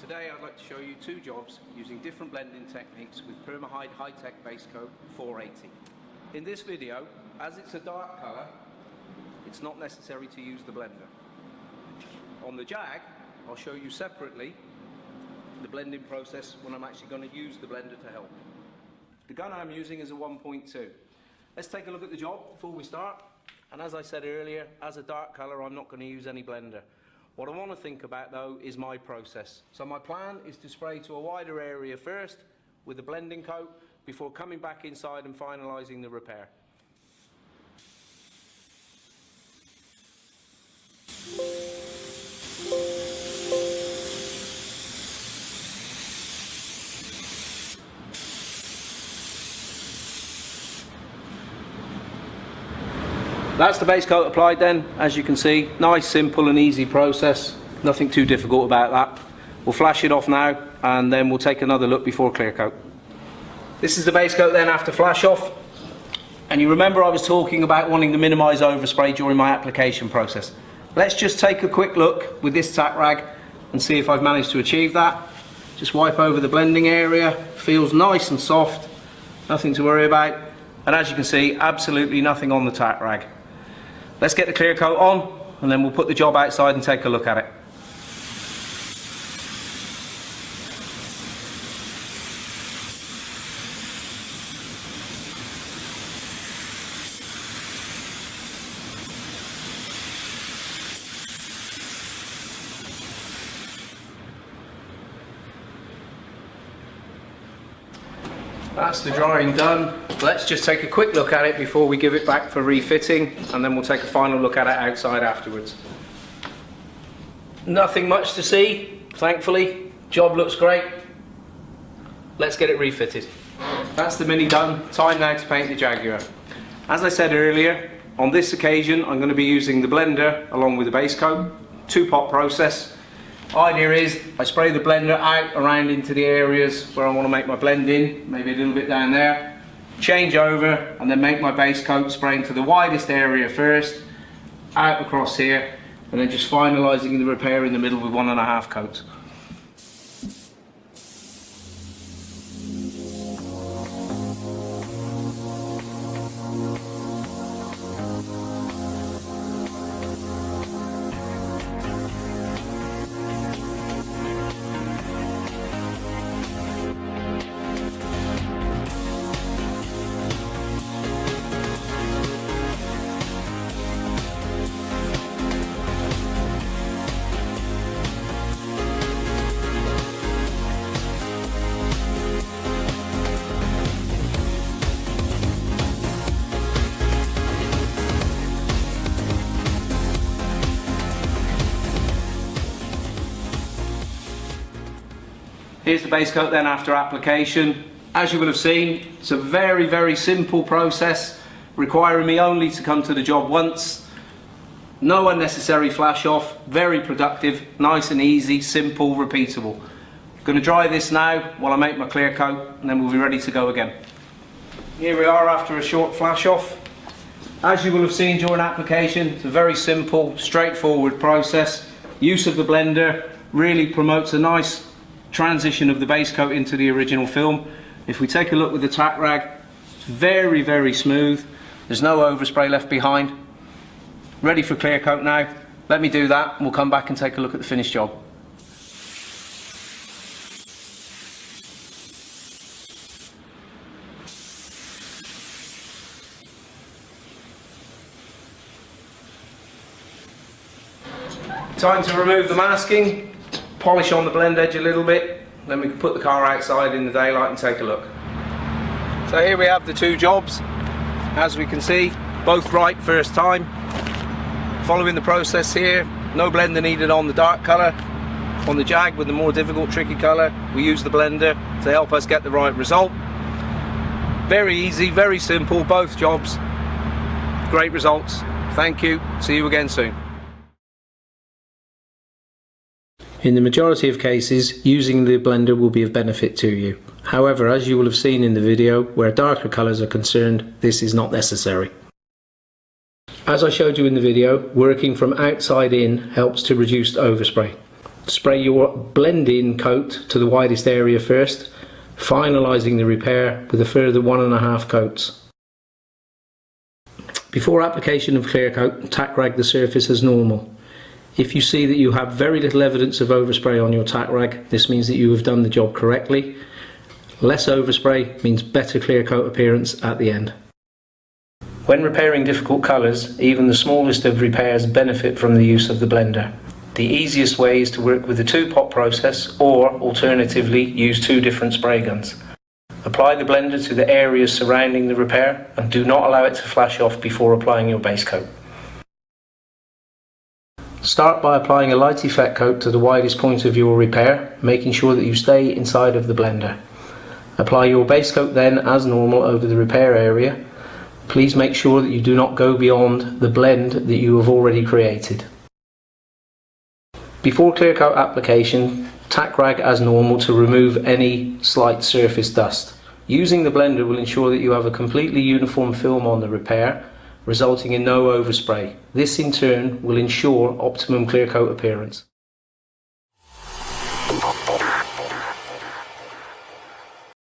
Today I'd like to show you two jobs using different blending techniques with Permahide High-Tech Base Coat 480. In this video, as it's a dark colour, it's not necessary to use the blender. On the Jag, I'll show you separately the blending process when I'm actually going to use the blender to help. The gun I'm using is a 1.2. Let's take a look at the job before we start. And as I said earlier, as a dark colour, I'm not going to use any blender. What I want to think about though is my process. So my plan is to spray to a wider area first with a blending coat before coming back inside and finalising the repair. That's the base coat applied then, as you can see. Nice, simple and easy process. Nothing too difficult about that. We'll flash it off now and then we'll take another look before clear coat. This is the base coat then after flash off. And you remember I was talking about wanting to minimise overspray during my application process. Let's just take a quick look with this tack rag and see if I've managed to achieve that. Just wipe over the blending area. Feels nice and soft. Nothing to worry about. And as you can see, absolutely nothing on the tack rag. Let's get the clear coat on and then we'll put the job outside and take a look at it. That's the drying done. Let's just take a quick look at it before we give it back for refitting, and then we'll take a final look at it outside afterwards. Nothing much to see, thankfully. Job looks great. Let's get it refitted. That's the Mini done. Time now to paint the Jaguar. As I said earlier, on this occasion I'm going to be using the blender along with the base coat. Two-pot process. Idea is I spray the blender out around into the areas where I want to make my blend in, maybe a little bit down there, change over and then make my base coat, spraying to the widest area first, out across here, and then just finalising the repair in the middle with 1.5 coats. Here's the base coat then after application. As you will have seen, it's a very simple process, requiring me only to come to the job once. No unnecessary flash off, very productive, nice and easy, simple, repeatable. Going to dry this now while I make my clear coat and then we'll be ready to go again. Here we are after a short flash off. As you will have seen during application, it's a very simple, straightforward process. Use of the blender really promotes a nice transition of the base coat into the original film. If we take a look with the tack rag, it's very smooth. There's no overspray left behind. Ready for clear coat now. Let me do that and we'll come back and take a look at the finished job. Time to remove the masking. Polish on the blend edge a little bit, then we can put the car outside in the daylight and take a look. So here we have the two jobs. As we can see, both right first time. Following the process here, no blender needed on the dark colour. On the Jag with the more difficult, tricky colour, we use the blender to help us get the right result. Very easy, very simple, both jobs. Great results. Thank you. See you again soon. In the majority of cases, using the blender will be of benefit to you. However, as you will have seen in the video, where darker colours are concerned, this is not necessary. As I showed you in the video, working from outside in helps to reduce overspray. Spray your blend-in coat to the widest area first, finalising the repair with a further 1.5 coats. Before application of clear coat, tack rag the surface as normal. If you see that you have very little evidence of overspray on your tack rag, this means that you have done the job correctly. Less overspray means better clear coat appearance at the end. When repairing difficult colours, even the smallest of repairs benefit from the use of the blender. The easiest way is to work with the 2-pot process, or alternatively use 2 different spray guns. Apply the blender to the areas surrounding the repair and do not allow it to flash off before applying your base coat. Start by applying a light effect coat to the widest point of your repair, making sure that you stay inside of the blender. Apply your base coat then as normal over the repair area. Please make sure that you do not go beyond the blend that you have already created. Before clear coat application, tack rag as normal to remove any slight surface dust. Using the blender will ensure that you have a completely uniform film on the repair, resulting in no overspray. This in turn will ensure optimum clear coat appearance.